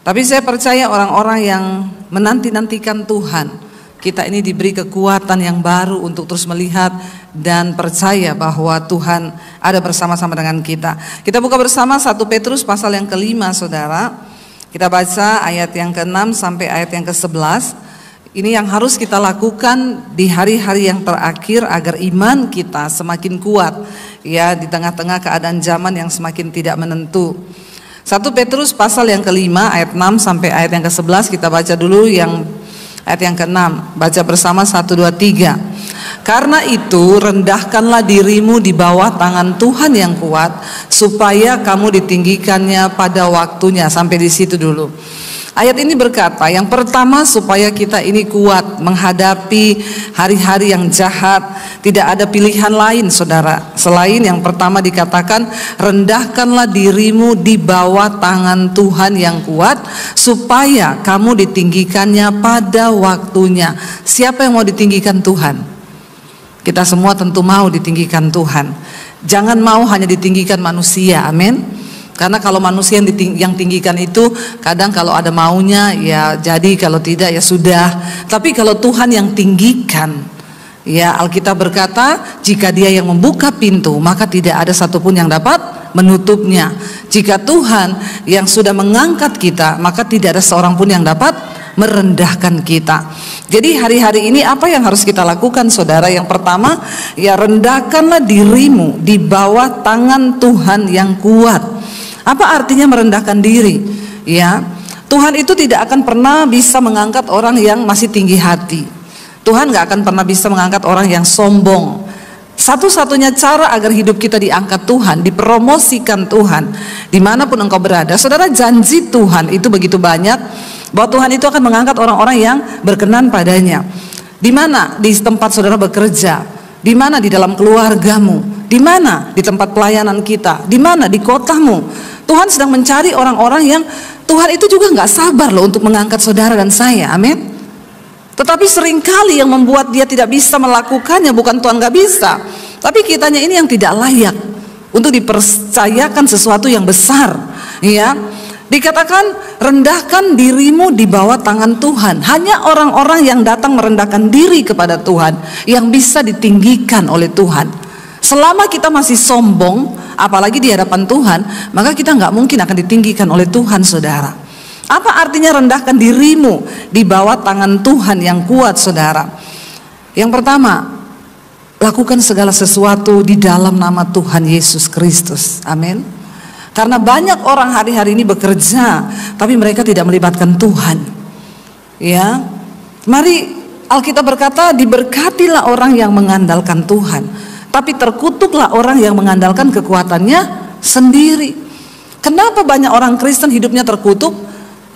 Tapi saya percaya orang-orang yang menanti-nantikan Tuhan, kita ini diberi kekuatan yang baru untuk terus melihat dan percaya bahwa Tuhan ada bersama-sama dengan kita. Kita buka bersama 1 Petrus pasal yang ke-5, saudara. Kita baca ayat yang ke-6 sampai ayat yang ke-11. Ini yang harus kita lakukan di hari-hari yang terakhir agar iman kita semakin kuat, ya, di tengah-tengah keadaan zaman yang semakin tidak menentu. 1 Petrus pasal yang ke-5 ayat 6 sampai ayat yang ke-11. Kita baca dulu yang ayat yang ke-6. Baca bersama 1, 2, 3. Karena itu rendahkanlah dirimu di bawah tangan Tuhan yang kuat, supaya kamu ditinggikannya pada waktunya. Sampai di situ dulu. Ayat ini berkata, yang pertama supaya kita ini kuat menghadapi hari-hari yang jahat. Tidak ada pilihan lain, saudara, selain yang pertama dikatakan, rendahkanlah dirimu di bawah tangan Tuhan yang kuat, supaya kamu ditinggikannya pada waktunya. Siapa yang mau ditinggikan Tuhan? Kita semua tentu mau ditinggikan Tuhan. Jangan mau hanya ditinggikan manusia, amin. Karena kalau manusia yang tinggikan itu kadang kalau ada maunya ya jadi, kalau tidak ya sudah. Tapi kalau Tuhan yang tinggikan, ya, Alkitab berkata, jika Dia yang membuka pintu, maka tidak ada satupun yang dapat menutupnya. Jika Tuhan yang sudah mengangkat kita, maka tidak ada seorang pun yang dapat merendahkan kita. Jadi hari-hari ini apa yang harus kita lakukan, saudara? Yang pertama, ya, rendahkanlah dirimu di bawah tangan Tuhan yang kuat. Apa artinya merendahkan diri? Ya, Tuhan itu tidak akan pernah bisa mengangkat orang yang masih tinggi hati. Tuhan gak akan pernah bisa mengangkat orang yang sombong. Satu-satunya cara agar hidup kita diangkat Tuhan, dipromosikan Tuhan, dimanapun engkau berada, saudara, janji Tuhan itu begitu banyak bahwa Tuhan itu akan mengangkat orang-orang yang berkenan padanya. Di mana? Di tempat saudara bekerja, di mana? Di dalam keluargamu, di mana? Di tempat pelayanan kita, di mana? Di kotamu. Tuhan sedang mencari orang-orang yang Tuhan itu juga gak sabar loh untuk mengangkat saudara dan saya, amin. Tetapi seringkali yang membuat dia tidak bisa melakukannya bukan Tuhan gak bisa, tapi kitanya ini yang tidak layak untuk dipercayakan sesuatu yang besar, ya. Dikatakan rendahkan dirimu di bawah tangan Tuhan. Hanya orang-orang yang datang merendahkan diri kepada Tuhan yang bisa ditinggikan oleh Tuhan. Selama kita masih sombong, apalagi di hadapan Tuhan, maka kita nggak mungkin akan ditinggikan oleh Tuhan, saudara. Apa artinya rendahkan dirimu di bawah tangan Tuhan yang kuat, saudara? Yang pertama, lakukan segala sesuatu di dalam nama Tuhan Yesus Kristus, amin. Karena banyak orang hari-hari ini bekerja, tapi mereka tidak melibatkan Tuhan. Ya, mari, Alkitab berkata, diberkatilah orang yang mengandalkan Tuhan, tapi terkutuklah orang yang mengandalkan kekuatannya sendiri. Kenapa banyak orang Kristen hidupnya terkutuk?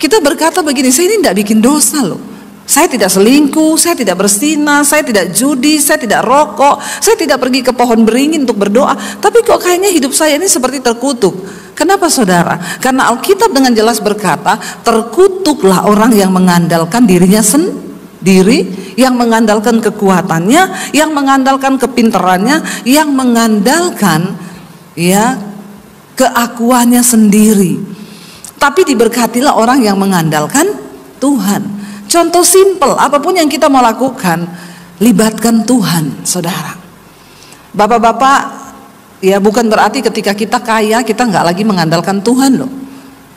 Kita berkata begini, saya ini tidak bikin dosa loh. Saya tidak selingkuh, saya tidak berzina, saya tidak judi, saya tidak rokok, saya tidak pergi ke pohon beringin untuk berdoa. Tapi kok kayaknya hidup saya ini seperti terkutuk. Kenapa, saudara? Karena Alkitab dengan jelas berkata, terkutuklah orang yang mengandalkan dirinya sendiri, yang mengandalkan kekuatannya, yang mengandalkan kepintarannya, yang mengandalkan, ya, keakuannya sendiri. Tapi diberkatilah orang yang mengandalkan Tuhan. Contoh simpel, apapun yang kita mau lakukan, libatkan Tuhan, saudara. Bapak-bapak, ya, bukan berarti ketika kita kaya kita nggak lagi mengandalkan Tuhan loh.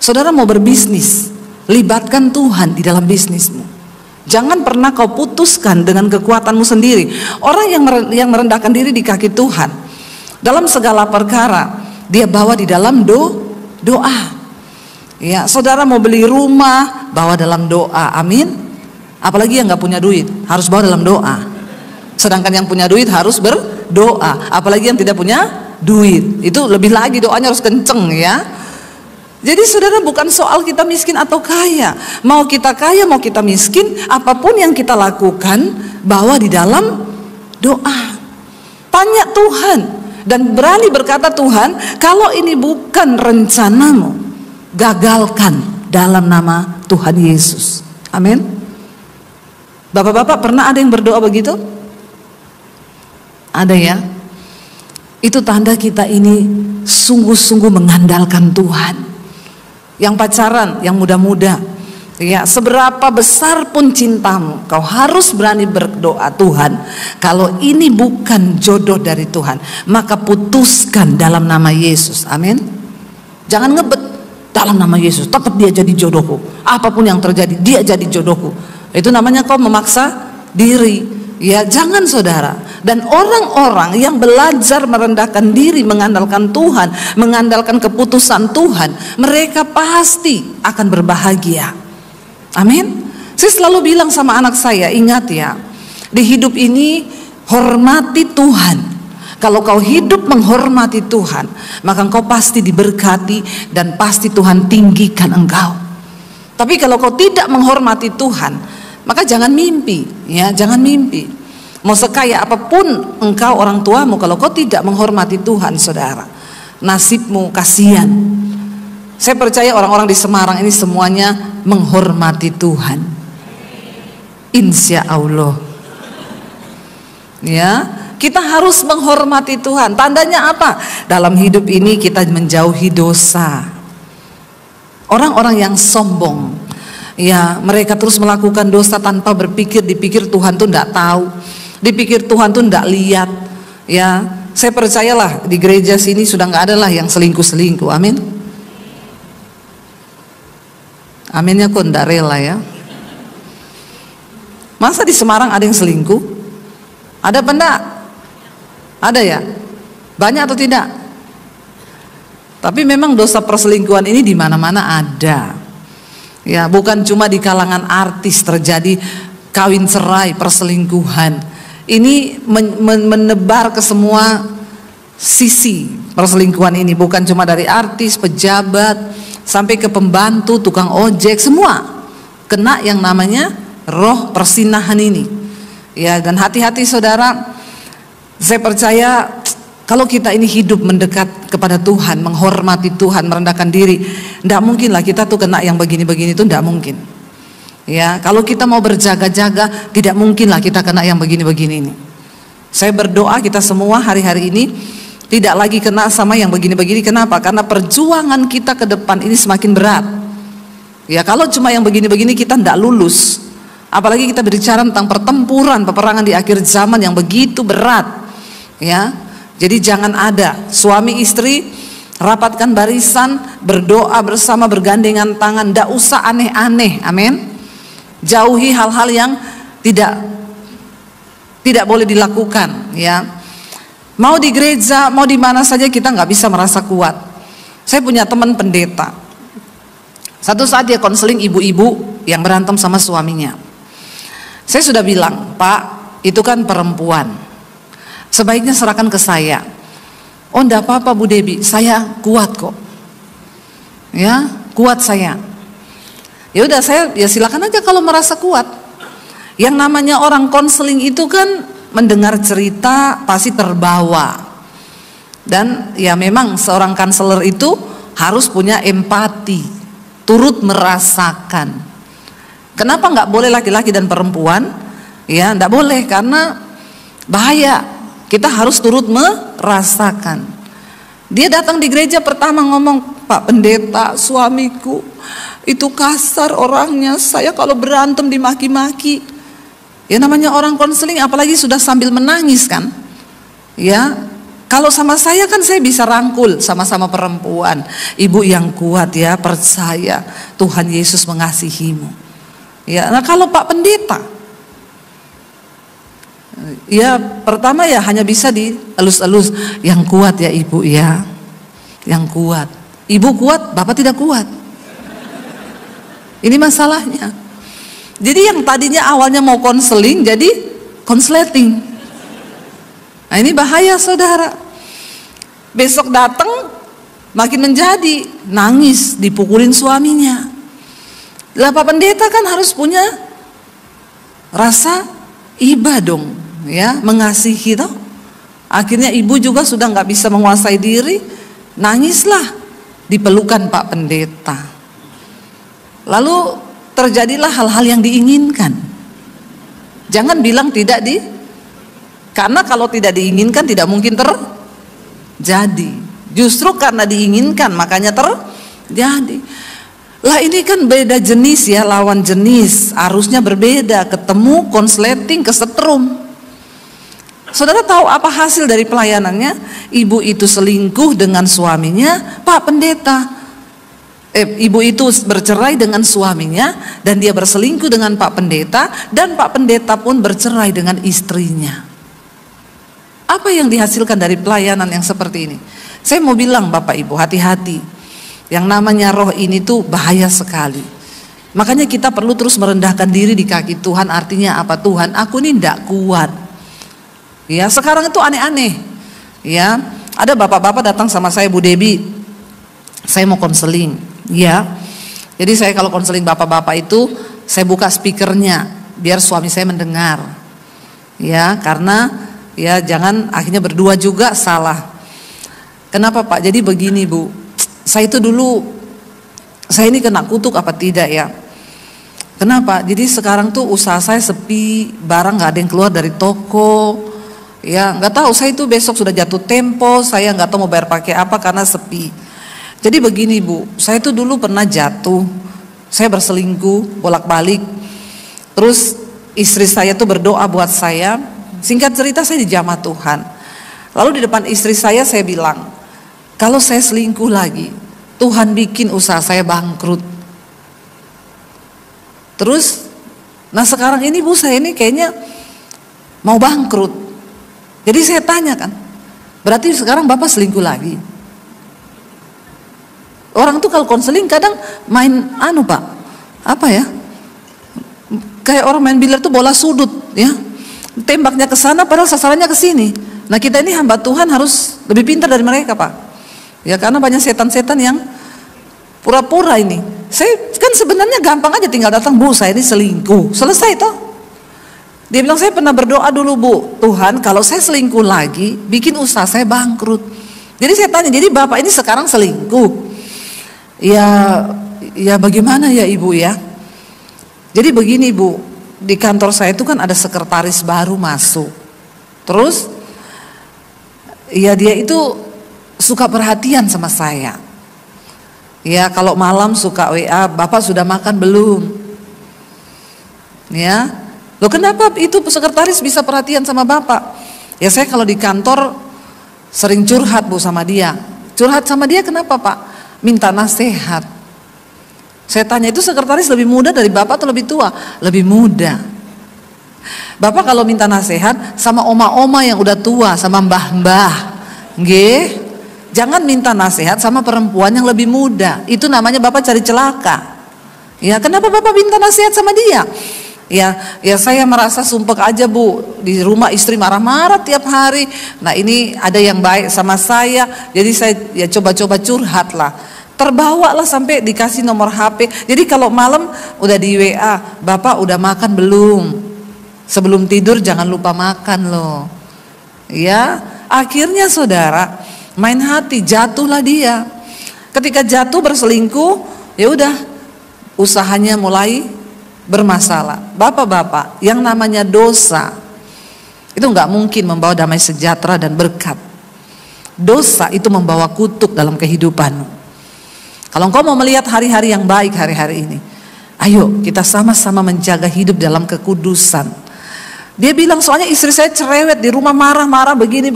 Saudara mau berbisnis, libatkan Tuhan di dalam bisnismu. Jangan pernah kau putuskan dengan kekuatanmu sendiri. Orang yang merendahkan diri di kaki Tuhan, dalam segala perkara dia bawa di dalam doa. Ya, saudara mau beli rumah, bawa dalam doa, amin. Apalagi yang nggak punya duit, harus bawa dalam doa. Sedangkan yang punya duit harus berdoa. Apalagi yang tidak punya duit, itu lebih lagi doanya harus kenceng, ya. Jadi saudara, bukan soal kita miskin atau kaya. Mau kita kaya, mau kita miskin, apapun yang kita lakukan, bawa di dalam doa. Tanya Tuhan, dan berani berkata, Tuhan, kalau ini bukan rencanamu, gagalkan dalam nama Tuhan Yesus, amin. Bapak-bapak pernah ada yang berdoa begitu? Ada, ya. Itu tanda kita ini sungguh-sungguh mengandalkan Tuhan. yang pacaran, yang muda-muda, ya, seberapa besar pun cintamu, kau harus berani berdoa, Tuhan, kalau ini bukan jodoh dari Tuhan, maka putuskan dalam nama Yesus. Amin. Jangan ngebet, dalam nama Yesus tetap dia jadi jodohku, apapun yang terjadi dia jadi jodohku. Itu namanya kau memaksa diri. Ya, jangan saudara. Dan orang-orang yang belajar merendahkan diri, mengandalkan Tuhan, mengandalkan keputusan Tuhan, mereka pasti akan berbahagia. Amin. Saya selalu bilang sama anak saya, ingat ya, di hidup ini hormati Tuhan. Kalau kau hidup menghormati Tuhan, maka engkau pasti diberkati dan pasti Tuhan tinggikan engkau. Tapi kalau kau tidak menghormati Tuhan, maka jangan mimpi, ya, jangan mimpi. Mau sekaya apapun engkau, orang tuamu, kalau kau tidak menghormati Tuhan, saudara, nasibmu kasihan. Saya percaya orang-orang di Semarang ini semuanya menghormati Tuhan, insya Allah. Ya, kita harus menghormati Tuhan. Tandanya apa? Dalam hidup ini kita menjauhi dosa. Orang-orang yang sombong, ya, mereka terus melakukan dosa tanpa berpikir, dipikir Tuhan tuh tidak tahu, dipikir Tuhan tuh tidak lihat. Ya, saya percayalah di gereja sini sudah nggak ada lah yang selingkuh-selingkuh. Amin. Aminnya kok tidak rela ya. Masa di Semarang ada yang selingkuh? Ada apa enggak? Ada ya? Banyak atau tidak? Tapi memang dosa perselingkuhan ini di mana-mana ada. Ya, bukan cuma di kalangan artis terjadi kawin cerai, perselingkuhan. Ini menebar ke semua sisi perselingkuhan ini, bukan cuma dari artis, pejabat, sampai ke pembantu, tukang ojek, semua kena yang namanya roh persinahan ini. Ya, dan hati-hati saudara, saya percaya kalau kita ini hidup mendekat kepada Tuhan, menghormati Tuhan, merendahkan diri, tidak mungkinlah kita tuh kena yang begini-begini, itu tidak mungkin. Ya, kalau kita mau berjaga-jaga, tidak mungkinlah kita kena yang begini-begini ini. Saya berdoa kita semua hari-hari ini tidak lagi kena sama yang begini-begini. Kenapa? Karena perjuangan kita ke depan ini semakin berat. Ya, kalau cuma yang begini-begini kita tidak lulus. Apalagi kita berbicara tentang pertempuran, peperangan di akhir zaman yang begitu berat. Ya, jadi jangan ada suami istri rapatkan barisan, berdoa bersama, bergandengan tangan, tidak usah aneh-aneh. Amin. Jauhi hal-hal yang tidak boleh dilakukan. Ya, mau di gereja, mau di mana saja kita nggak bisa merasa kuat. Saya punya teman pendeta. Satu saat dia konseling ibu-ibu yang berantem sama suaminya. Saya sudah bilang, Pak, itu kan perempuan, sebaiknya serahkan ke saya. Oh, enggak apa-apa Bu Debi, saya kuat kok. Ya, kuat saya. Ya udah, saya ya silakan aja kalau merasa kuat. Yang namanya orang konseling itu kan mendengar cerita pasti terbawa. Dan ya memang seorang konselor itu harus punya empati, turut merasakan. Kenapa nggak boleh laki-laki dan perempuan? Ya, nggak boleh karena bahaya. Kita harus turut merasakan. Dia datang di gereja pertama ngomong, Pak Pendeta, suamiku itu kasar orangnya. Saya kalau berantem dimaki-maki. Ya namanya orang konseling, apalagi sudah sambil menangis kan. Ya, kalau sama saya kan saya bisa rangkul, sama-sama perempuan. Ibu yang kuat ya, percaya Tuhan Yesus mengasihimu. Ya, nah kalau Pak Pendeta, ya pertama ya hanya bisa dielus-elus, yang kuat ya Ibu ya, yang kuat. Ibu kuat, Bapak tidak kuat. Ini masalahnya. Jadi yang tadinya awalnya mau konseling jadi konsleting. Nah ini bahaya saudara. Besok datang makin menjadi nangis, dipukulin suaminya. Lah Pak Pendeta kan harus punya rasa iba dong, ya, mengasihi toh. Akhirnya ibu juga sudah nggak bisa menguasai diri, nangislah di pelukan Pak Pendeta. Lalu terjadilah hal-hal yang diinginkan. Jangan bilang tidak karena kalau tidak diinginkan tidak mungkin terjadi. Justru karena diinginkan makanya terjadi. Lah ini kan beda jenis ya, lawan jenis, harusnya berbeda, ketemu konsleting kesetrum. Saudara tahu apa hasil dari pelayanannya? Ibu itu selingkuh dengan suaminya, Pak Pendeta. Ibu itu bercerai dengan suaminya dan dia berselingkuh dengan Pak Pendeta, dan Pak Pendeta pun bercerai dengan istrinya. Apa yang dihasilkan dari pelayanan yang seperti ini? Saya mau bilang Bapak Ibu, hati-hati. Yang namanya roh ini tuh bahaya sekali. Makanya kita perlu terus merendahkan diri di kaki Tuhan. Artinya apa? Tuhan, aku ini tidak kuat. Ya, sekarang itu aneh-aneh. Ya, ada bapak-bapak datang sama saya, Bu Debi, saya mau konseling. Ya, jadi saya kalau konseling bapak-bapak itu, saya buka speakernya biar suami saya mendengar. Ya, karena ya jangan akhirnya berdua juga salah. Kenapa Pak? Jadi begini Bu. Saya itu dulu, saya ini kena kutuk apa tidak ya? Kenapa? Jadi sekarang tuh usaha saya sepi, barang nggak ada yang keluar dari toko, ya nggak tahu. Saya itu besok sudah jatuh tempo, saya nggak tahu mau bayar pakai apa karena sepi. Jadi begini Bu, saya itu dulu pernah jatuh, saya berselingkuh bolak-balik, terus istri saya tuh berdoa buat saya. Singkat cerita saya dijamah Tuhan. Lalu di depan istri saya bilang, kalau saya selingkuh lagi, Tuhan bikin usaha saya bangkrut. Terus, nah sekarang ini Bu, saya ini kayaknya mau bangkrut. Jadi saya tanya kan, berarti sekarang Bapak selingkuh lagi? Orang tuh kalau konseling kadang main Pak, apa ya? Kayak orang main biliar tuh bola sudut, ya. Tembaknya ke sana padahal sasarannya ke sini. Nah kita ini hamba Tuhan harus lebih pintar dari mereka Pak. Ya karena banyak setan-setan yang pura-pura ini. Saya kan sebenarnya gampang aja tinggal datang, Bu saya ini selingkuh, selesai toh. Dia bilang saya pernah berdoa dulu Bu, Tuhan kalau saya selingkuh lagi bikin usaha saya bangkrut. Jadi saya tanya, jadi Bapak ini sekarang selingkuh? Ya bagaimana ya Ibu ya? Jadi begini Bu, di kantor saya itu kan ada sekretaris baru masuk. Terus ya dia itu suka perhatian sama saya. Ya kalau malam suka WA, Bapak sudah makan belum? Ya, loh kenapa itu sekretaris bisa perhatian sama Bapak? Ya saya kalau di kantor sering curhat Bu sama dia. Curhat sama dia kenapa Pak? Minta nasihat. Saya tanya, itu sekretaris lebih muda dari Bapak atau lebih tua? Lebih muda. Bapak kalau minta nasihat sama oma-oma yang udah tua, sama mbah-mbah, nggih. Jangan minta nasihat sama perempuan yang lebih muda. Itu namanya Bapak cari celaka. Ya, kenapa Bapak minta nasihat sama dia? Ya saya merasa sumpek aja Bu. Di rumah istri marah-marah tiap hari. Nah ini ada yang baik sama saya. Jadi saya ya coba-coba curhat lah. Terbawa lah sampai dikasih nomor HP. Jadi kalau malam udah di WA, Bapak udah makan belum? Sebelum tidur jangan lupa makan loh. Ya, akhirnya saudara, main hati, jatuhlah dia. Ketika jatuh berselingkuh, ya udah usahanya mulai bermasalah. Bapak-bapak, yang namanya dosa itu nggak mungkin membawa damai sejahtera dan berkat. Dosa itu membawa kutuk dalam kehidupanmu. Kalau engkau mau melihat hari-hari yang baik hari-hari ini, ayo kita sama-sama menjaga hidup dalam kekudusan. Dia bilang soalnya istri saya cerewet di rumah, marah-marah begini.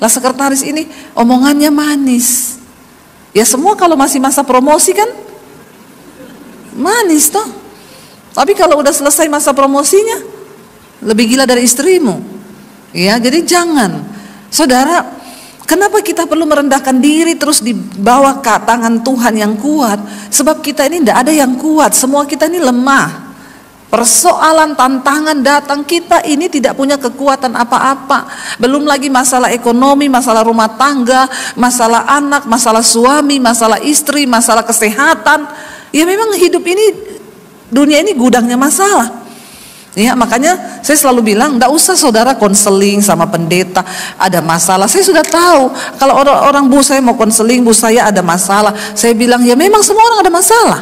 Lah sekretaris ini omongannya manis. Ya semua kalau masih masa promosi kan manis toh. Tapi kalau udah selesai masa promosinya lebih gila dari istrimu. Ya jadi jangan. Saudara, kenapa kita perlu merendahkan diri terus di bawah tangan Tuhan yang kuat? Sebab kita ini tidak ada yang kuat. Semua kita ini lemah. Persoalan tantangan datang, kita ini tidak punya kekuatan apa-apa. Belum lagi masalah ekonomi, masalah rumah tangga, masalah anak, masalah suami, masalah istri, masalah kesehatan. Ya memang hidup ini, dunia ini gudangnya masalah. Ya makanya saya selalu bilang, enggak usah saudara konseling sama pendeta ada masalah. Saya sudah tahu kalau orang Bu saya mau konseling, Bu saya ada masalah. Saya bilang ya memang semua orang ada masalah.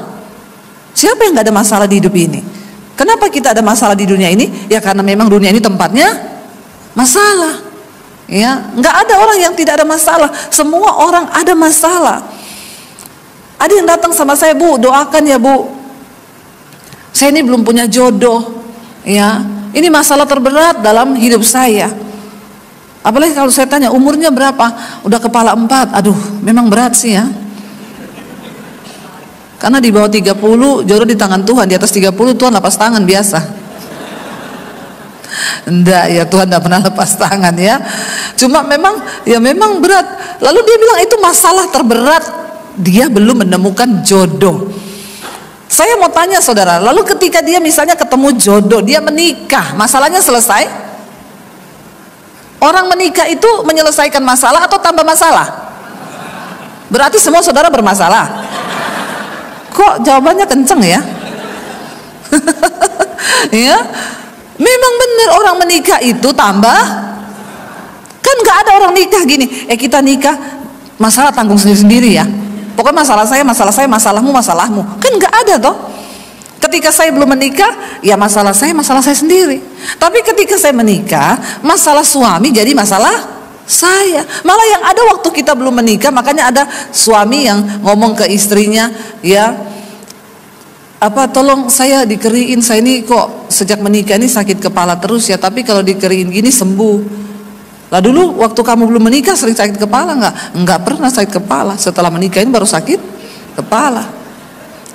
Siapa yang enggak ada masalah di hidup ini? Kenapa kita ada masalah di dunia ini? Ya karena memang dunia ini tempatnya masalah. Ya, nggak ada orang yang tidak ada masalah. Semua orang ada masalah. Ada yang datang sama saya, Bu, doakan ya Bu, saya ini belum punya jodoh, ya, ini masalah terberat dalam hidup saya. Apalagi kalau saya tanya umurnya berapa, udah kepala 4, aduh memang berat sih ya. Karena di bawah 30 jodoh di tangan Tuhan, di atas 30 Tuhan lepas tangan biasa. Enggak ya, Tuhan tidak pernah lepas tangan ya. Cuma memang ya memang berat. Lalu dia bilang itu masalah terberat, dia belum menemukan jodoh. Saya mau tanya saudara, lalu ketika dia misalnya ketemu jodoh, dia menikah, masalahnya selesai? Orang menikah itu menyelesaikan masalah atau tambah masalah? Berarti semua saudara bermasalah. Kok jawabannya kenceng ya? Ya, memang benar orang menikah itu tambah. Kan nggak ada orang nikah gini, kita nikah masalah tanggung sendiri-sendiri ya. Pokoknya masalah saya, masalahmu, masalahmu. Kan nggak ada toh. Ketika saya belum menikah, ya masalah saya sendiri. Tapi ketika saya menikah, masalah suami jadi masalah saya. Malah yang ada waktu kita belum menikah, makanya ada suami yang ngomong ke istrinya, ya, tolong saya dikeriin, saya ini kok sejak menikah ini sakit kepala terus ya, tapi kalau dikeriin gini sembuh. Lah dulu waktu kamu belum menikah sering sakit kepala nggak? Nggak pernah sakit kepala. Setelah menikah ini baru sakit kepala.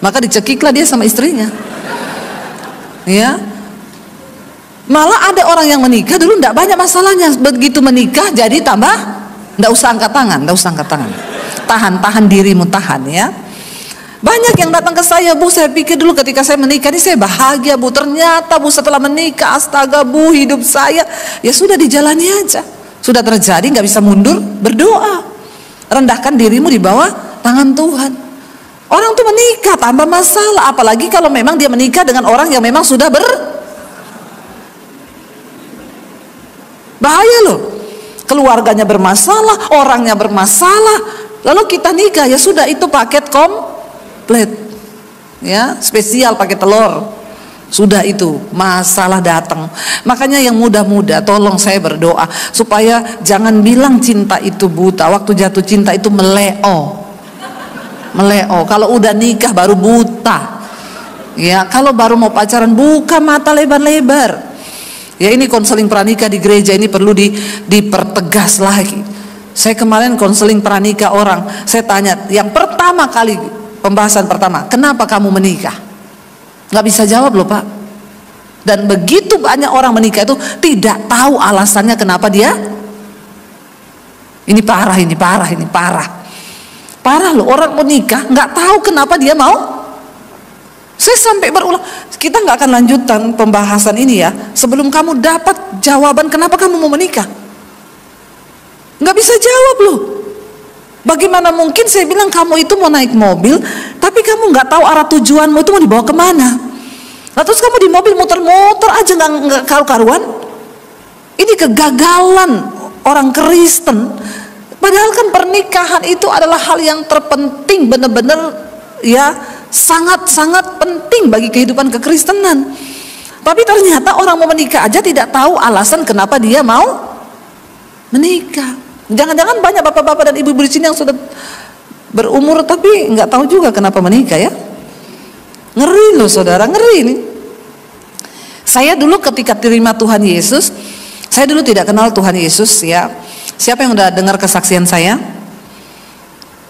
Maka dicekiklah dia sama istrinya. Ya. Malah ada orang yang menikah dulu nggak banyak masalahnya, begitu menikah jadi tambah. Nggak usah angkat tangan. Tahan dirimu, tahan ya. Banyak yang datang ke saya, Bu, saya pikir dulu ketika saya menikah ini saya bahagia, Bu. Ternyata, Bu, setelah menikah, astaga, Bu, hidup saya ya sudah dijalani aja. Sudah terjadi, nggak bisa mundur, berdoa. Rendahkan dirimu di bawah tangan Tuhan. Orang tuh menikah tambah masalah, apalagi kalau memang dia menikah dengan orang yang memang sudah bahaya loh. Keluarganya bermasalah, orangnya bermasalah, lalu kita nikah, ya sudah itu paket komplit. Ya, spesial pakai telur. Sudah itu masalah datang. Makanya yang muda-muda tolong saya berdoa supaya jangan bilang cinta itu buta. Waktu jatuh cinta itu meleo. Kalau udah nikah baru buta. Ya, kalau baru mau pacaran buka mata lebar-lebar. Ya, ini konseling pranikah di gereja ini perlu dipertegas lagi. Saya kemarin konseling pranikah orang, saya tanya yang pertama kali, pembahasan pertama, kenapa kamu menikah? Nggak bisa jawab loh Pak. Dan begitu banyak orang menikah itu tidak tahu alasannya kenapa dia. Ini parah. Parah loh, orang menikah nggak tahu kenapa dia mau. Saya sampai berulang, kita nggak akan lanjutkan pembahasan ini ya sebelum kamu dapat jawaban kenapa kamu mau menikah. Nggak bisa jawab loh. Bagaimana mungkin saya bilang kamu itu mau naik mobil, tapi kamu nggak tahu arah tujuanmu itu mau dibawa kemana. Nah, terus kamu di mobil muter-muter aja nggak karu-karuan. Ini kegagalan orang Kristen. Padahal kan pernikahan itu adalah hal yang terpenting, benar-benar ya sangat-sangat penting bagi kehidupan kekristenan. Tapi ternyata orang mau menikah aja tidak tahu alasan kenapa dia mau menikah. Jangan-jangan banyak bapak-bapak dan ibu-ibu di sini yang sudah berumur tapi nggak tahu juga kenapa menikah ya. Ngeri loh saudara, ngeri ini. Saya dulu ketika terima Tuhan Yesus, saya dulu tidak kenal Tuhan Yesus ya. Siapa yang udah dengar kesaksian saya?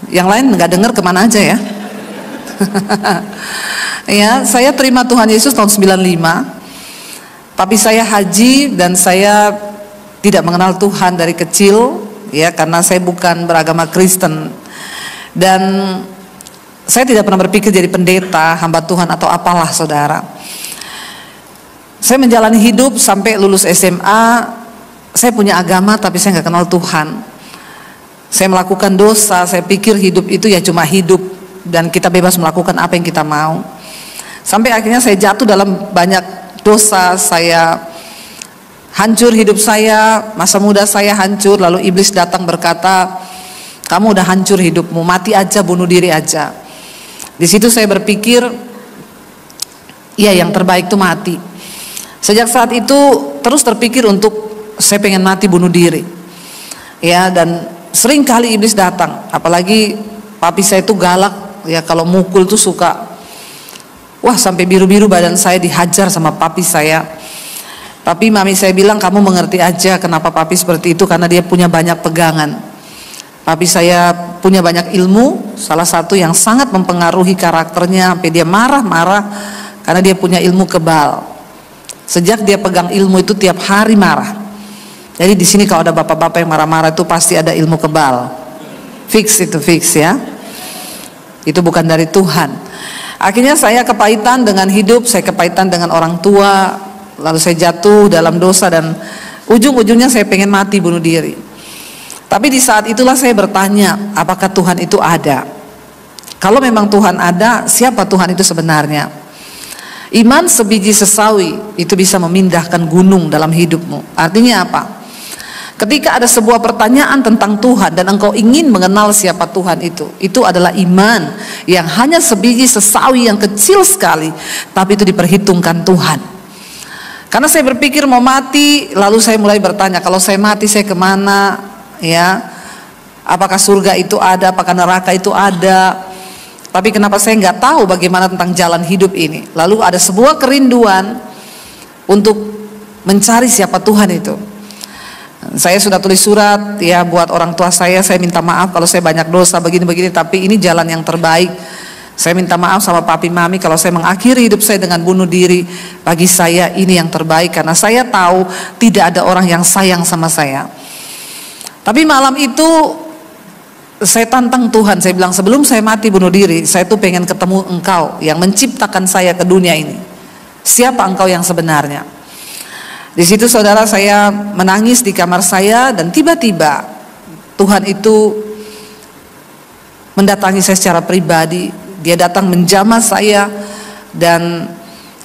Yang lain nggak dengar kemana aja ya? Ya, saya terima Tuhan Yesus tahun 95. Tapi saya haji dan saya tidak mengenal Tuhan dari kecil ya, karena saya bukan beragama Kristen. Dan saya tidak pernah berpikir jadi pendeta, hamba Tuhan atau apalah saudara. Saya menjalani hidup sampai lulus SMA. Saya punya agama tapi saya nggak kenal Tuhan. Saya melakukan dosa, saya pikir hidup itu ya cuma hidup dan kita bebas melakukan apa yang kita mau. Sampai akhirnya saya jatuh dalam banyak dosa, saya hancur hidup saya, masa muda saya hancur. Lalu iblis datang berkata, kamu udah hancur hidupmu, mati aja, bunuh diri aja. Di situ saya berpikir, ya yang terbaik itu mati. Sejak saat itu terus terpikir untuk saya pengen mati, bunuh diri. Ya, dan sering kali iblis datang, apalagi papi saya itu galak, ya kalau mukul tuh suka, wah sampai biru-biru badan saya, dihajar sama papi saya. Tapi mami saya bilang, kamu mengerti aja kenapa papi seperti itu, karena dia punya banyak pegangan. Papi saya punya banyak ilmu, salah satu yang sangat mempengaruhi karakternya sampai dia marah-marah karena dia punya ilmu kebal. Sejak dia pegang ilmu itu tiap hari marah. Jadi di sini kalau ada bapak-bapak yang marah-marah itu pasti ada ilmu kebal. Fix itu, fix ya. Itu bukan dari Tuhan. Akhirnya saya kepahitan dengan hidup, saya kepahitan dengan orang tua, lalu saya jatuh dalam dosa dan ujung-ujungnya saya pengen mati, bunuh diri. Tapi di saat itulah saya bertanya, apakah Tuhan itu ada? Kalau memang Tuhan ada, siapa Tuhan itu sebenarnya? Iman sebiji sesawi itu bisa memindahkan gunung dalam hidupmu. Artinya apa? Ketika ada sebuah pertanyaan tentang Tuhan dan engkau ingin mengenal siapa Tuhan itu adalah iman yang hanya sebiji sesawi yang kecil sekali, tapi itu diperhitungkan Tuhan. Karena saya berpikir mau mati, lalu saya mulai bertanya, kalau saya mati saya kemana? Ya, apakah surga itu ada, apakah neraka itu ada? Tapi kenapa saya nggak tahu bagaimana tentang jalan hidup ini? Lalu ada sebuah kerinduan untuk mencari siapa Tuhan itu. Saya sudah tulis surat ya buat orang tua saya minta maaf kalau saya banyak dosa begini-begini, tapi ini jalan yang terbaik. Saya minta maaf sama papi mami kalau saya mengakhiri hidup saya dengan bunuh diri. Bagi saya ini yang terbaik, karena saya tahu tidak ada orang yang sayang sama saya. Tapi malam itu saya tantang Tuhan, saya bilang sebelum saya mati bunuh diri, saya tuh pengen ketemu Engkau yang menciptakan saya ke dunia ini. Siapa Engkau yang sebenarnya? Di situ saudara, saya menangis di kamar saya dan tiba-tiba Tuhan itu mendatangi saya secara pribadi. Dia datang menjamah saya dan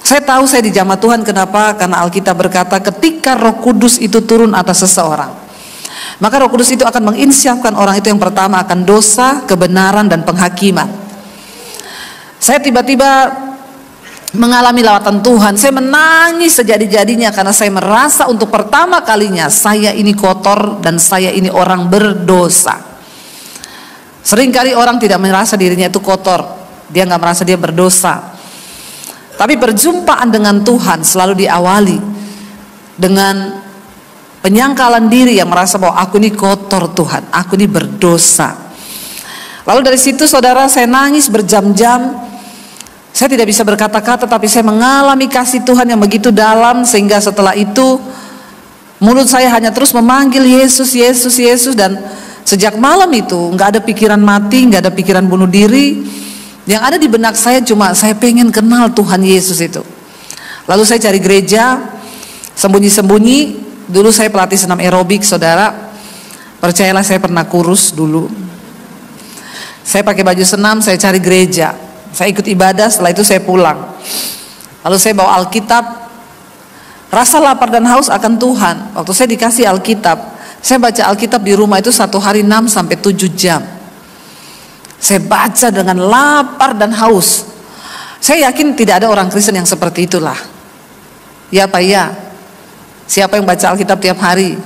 saya tahu saya dijamah Tuhan. Kenapa? Karena Alkitab berkata ketika Roh Kudus itu turun atas seseorang, maka Roh Kudus itu akan menginsyafkan orang itu yang pertama akan dosa, kebenaran, dan penghakiman. Saya tiba-tiba mengalami lawatan Tuhan. Saya menangis sejadi-jadinya karena saya merasa untuk pertama kalinya saya ini kotor dan saya ini orang berdosa. Seringkali orang tidak merasa dirinya itu kotor, dia nggak merasa dia berdosa. Tapi perjumpaan dengan Tuhan selalu diawali dengan penyangkalan diri yang merasa bahwa aku ini kotor Tuhan, aku ini berdosa. Lalu dari situ saudara, saya nangis berjam-jam. Saya tidak bisa berkata-kata, tapi saya mengalami kasih Tuhan yang begitu dalam, sehingga setelah itu mulut saya hanya terus memanggil Yesus, Yesus, Yesus. Dan sejak malam itu nggak ada pikiran mati, nggak ada pikiran bunuh diri. Yang ada di benak saya cuma saya pengen kenal Tuhan Yesus itu. Lalu saya cari gereja, sembunyi-sembunyi. Dulu saya pelatih senam aerobik saudara. Percayalah saya pernah kurus dulu. Saya pakai baju senam, saya cari gereja, saya ikut ibadah, setelah itu saya pulang. Lalu saya bawa Alkitab. Rasa lapar dan haus akan Tuhan. Waktu saya dikasih Alkitab, saya baca Alkitab di rumah itu 1 hari 6 sampai 7 jam. Saya baca dengan lapar dan haus. Saya yakin tidak ada orang Kristen yang seperti itulah. Ya Pak ya. Siapa yang baca Alkitab tiap hari?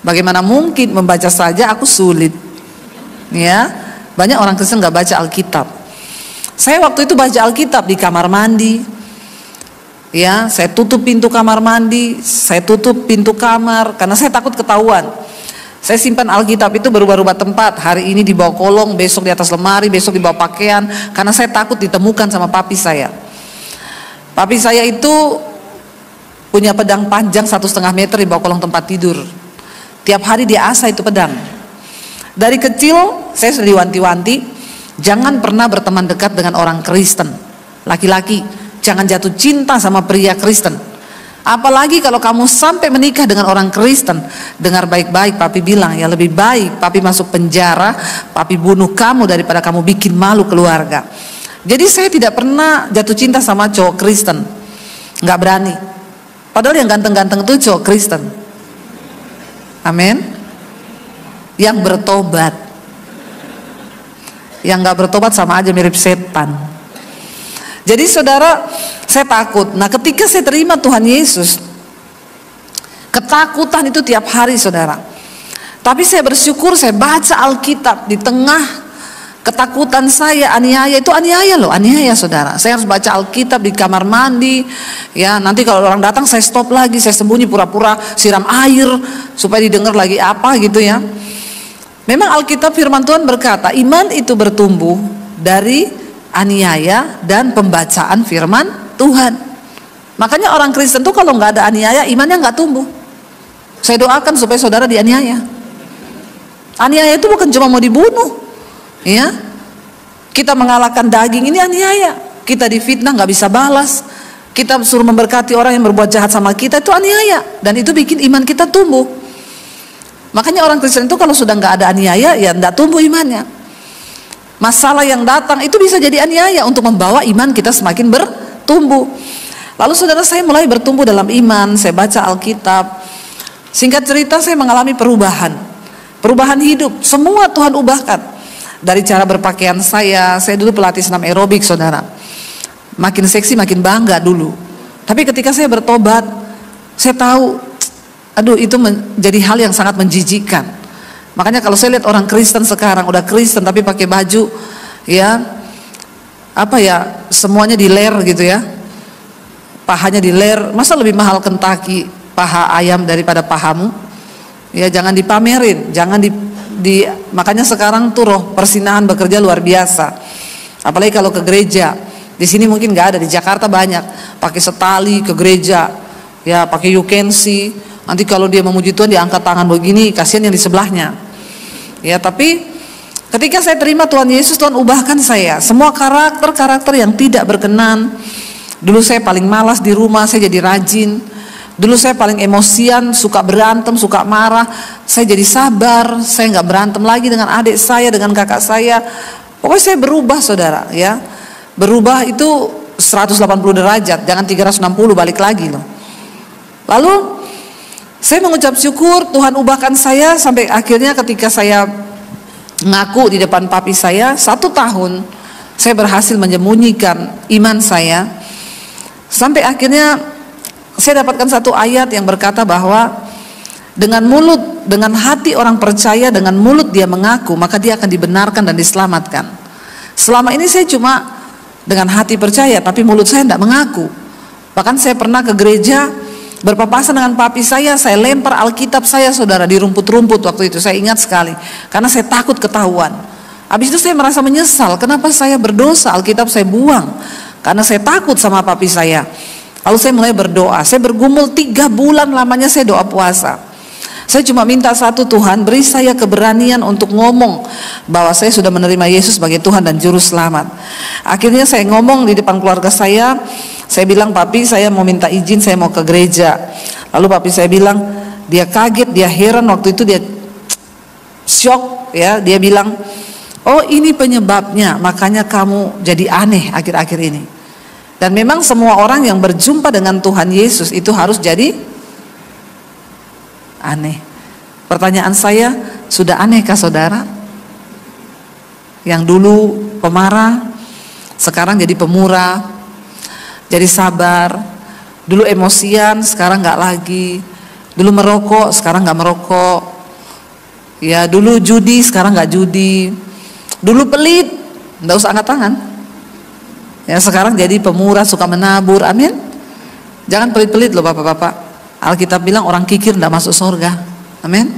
Bagaimana mungkin? Membaca saja aku sulit. Ya, banyak orang Kristen nggak baca Alkitab. Saya waktu itu baca Alkitab di kamar mandi. Ya, saya tutup pintu kamar mandi, saya tutup pintu kamar karena saya takut ketahuan. Saya simpan Alkitab itu berubah-ubah tempat. Hari ini di bawah kolong, besok di atas lemari, besok di bawah pakaian, karena saya takut ditemukan sama papi saya. Papi saya itu punya pedang panjang 1,5 meter di bawah kolong tempat tidur. Tiap hari dia asah itu pedang. Dari kecil saya sudah diwanti-wanti, jangan pernah berteman dekat dengan orang Kristen. Laki-laki, jangan jatuh cinta sama pria Kristen. Apalagi kalau kamu sampai menikah dengan orang Kristen. Dengar baik-baik, papi bilang ya lebih baik papi masuk penjara, papi bunuh kamu daripada kamu bikin malu keluarga. Jadi saya tidak pernah jatuh cinta sama cowok Kristen. Nggak berani. Padahal yang ganteng-ganteng itu cowok Kristen. Amin. Yang bertobat. Yang gak bertobat sama aja mirip setan. Jadi saudara, saya takut. Nah ketika saya terima Tuhan Yesus, ketakutan itu tiap hari saudara. Tapi saya bersyukur, saya baca Alkitab di tengah Ketakutan saya, aniaya itu aniaya loh, aniaya saudara. Saya harus baca Alkitab di kamar mandi, ya. Nanti kalau orang datang saya stop lagi, saya sembunyi pura-pura siram air supaya didengar lagi apa gitu ya. Memang Alkitab firman Tuhan berkata, iman itu bertumbuh dari aniaya dan pembacaan firman Tuhan. Makanya orang Kristen tuh kalau nggak ada aniaya, imannya nggak tumbuh. Saya doakan supaya saudara dianiaya. Aniaya itu bukan cuma mau dibunuh, ya. Kita mengalahkan daging, ini aniaya. Kita difitnah nggak bisa balas. Kita suruh memberkati orang yang berbuat jahat sama kita, itu aniaya. Dan itu bikin iman kita tumbuh. Makanya orang Kristen itu kalau sudah nggak ada aniaya, ya nggak tumbuh imannya. Masalah yang datang itu bisa jadi aniaya untuk membawa iman kita semakin bertumbuh. Lalu saudara, saya mulai bertumbuh dalam iman, saya baca Alkitab. Singkat cerita, saya mengalami perubahan hidup. Semua Tuhan ubahkan. Dari cara berpakaian saya dulu pelatih senam aerobik saudara. Makin seksi makin bangga dulu. Tapi ketika saya bertobat, saya tahu, aduh itu menjadi hal yang sangat menjijikkan. Makanya kalau saya lihat orang Kristen sekarang, udah Kristen tapi pakai baju, ya, apa ya, semuanya di ler gitu ya. Pahanya di ler, masa lebih mahal Kentucky paha ayam daripada pahamu? Ya jangan dipamerin, jangan makanya sekarang tuh roh persinahan bekerja luar biasa. Apalagi kalau ke gereja. Di sini mungkin nggak ada, di Jakarta banyak. Pakai setali ke gereja, ya pakai you can see. Nanti kalau dia memuji Tuhan diangkat tangan begini, kasihan yang di sebelahnya. Ya tapi ketika saya terima Tuhan Yesus, Tuhan ubahkan saya. Semua karakter yang tidak berkenan. Dulu saya paling malas di rumah, saya jadi rajin. Dulu saya paling emosian, suka berantem, suka marah. Saya jadi sabar, saya nggak berantem lagi dengan adik saya, dengan kakak saya. Pokoknya saya berubah saudara, ya. Berubah itu 180 derajat, jangan 360 balik lagi loh. Lalu saya mengucap syukur, Tuhan ubahkan saya sampai akhirnya ketika saya ngaku di depan papi saya, 1 tahun saya berhasil menyembunyikan iman saya. Sampai akhirnya saya dapatkan satu ayat yang berkata bahwa dengan mulut, dengan hati orang percaya, dengan mulut dia mengaku, maka dia akan dibenarkan dan diselamatkan. Selama ini saya cuma dengan hati percaya, tapi mulut saya tidak mengaku. Bahkan saya pernah ke gereja berpapasan dengan papi saya lempar Alkitab saya saudara di rumput-rumput waktu itu, saya ingat sekali, karena saya takut ketahuan. Habis itu saya merasa menyesal, kenapa saya berdosa, Alkitab saya buang, karena saya takut sama papi saya. Lalu saya mulai berdoa, saya bergumul 3 bulan lamanya saya doa puasa. Saya cuma minta satu, Tuhan beri saya keberanian untuk ngomong bahwa saya sudah menerima Yesus sebagai Tuhan dan Juru Selamat. Akhirnya saya ngomong di depan keluarga saya bilang, papi saya mau minta izin, saya mau ke gereja. Lalu papi saya bilang, dia kaget, dia heran, waktu itu dia shock ya, dia bilang, oh ini penyebabnya, makanya kamu jadi aneh akhir-akhir ini. Dan memang semua orang yang berjumpa dengan Tuhan Yesus itu harus jadi aneh. Pertanyaan saya, sudah anehkah saudara? Yang dulu pemarah, sekarang jadi pemurah, jadi sabar. Dulu emosian, sekarang nggak lagi. Dulu merokok, sekarang nggak merokok. Ya dulu judi, sekarang nggak judi. Dulu pelit, nggak usah angkat tangan. Ya sekarang jadi pemurah, suka menabur, amin. Jangan pelit-pelit loh bapak-bapak. Alkitab bilang orang kikir tidak masuk surga, amin.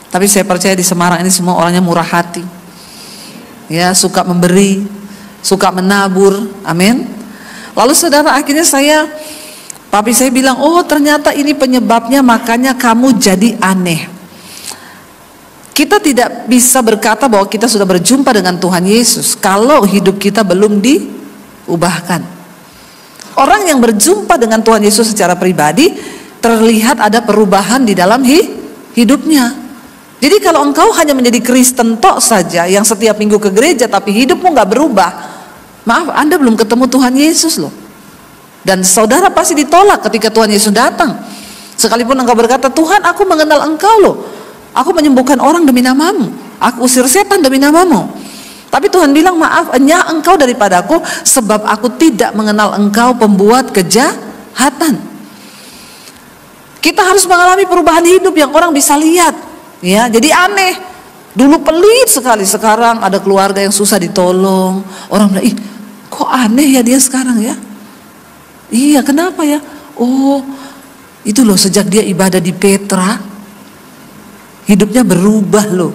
Tapi saya percaya di Semarang ini semua orangnya murah hati, ya suka memberi, suka menabur, amin. Lalu saudara akhirnya papi saya bilang, oh ternyata ini penyebabnya, makanya kamu jadi aneh. Kita tidak bisa berkata bahwa kita sudah berjumpa dengan Tuhan Yesus kalau hidup kita belum diubahkan. Orang yang berjumpa dengan Tuhan Yesus secara pribadi terlihat ada perubahan di dalam hidupnya. Jadi kalau engkau hanya menjadi Kristen tok saja yang setiap minggu ke gereja tapi hidupmu nggak berubah, maaf, Anda belum ketemu Tuhan Yesus loh. Dan saudara pasti ditolak ketika Tuhan Yesus datang. Sekalipun engkau berkata, Tuhan aku mengenal engkau loh, aku menyembuhkan orang demi namamu, aku usir setan demi namamu. Tapi Tuhan bilang, maaf, enyah engkau daripadaku, sebab aku tidak mengenal engkau pembuat kejahatan. Kita harus mengalami perubahan hidup yang orang bisa lihat, ya. Jadi aneh Dulu pelit sekali, sekarang ada keluarga yang susah ditolong. Orang bilang, ih kok aneh ya dia sekarang ya. Iya, kenapa ya? Oh, itu loh, sejak dia ibadah di Petra, hidupnya berubah loh,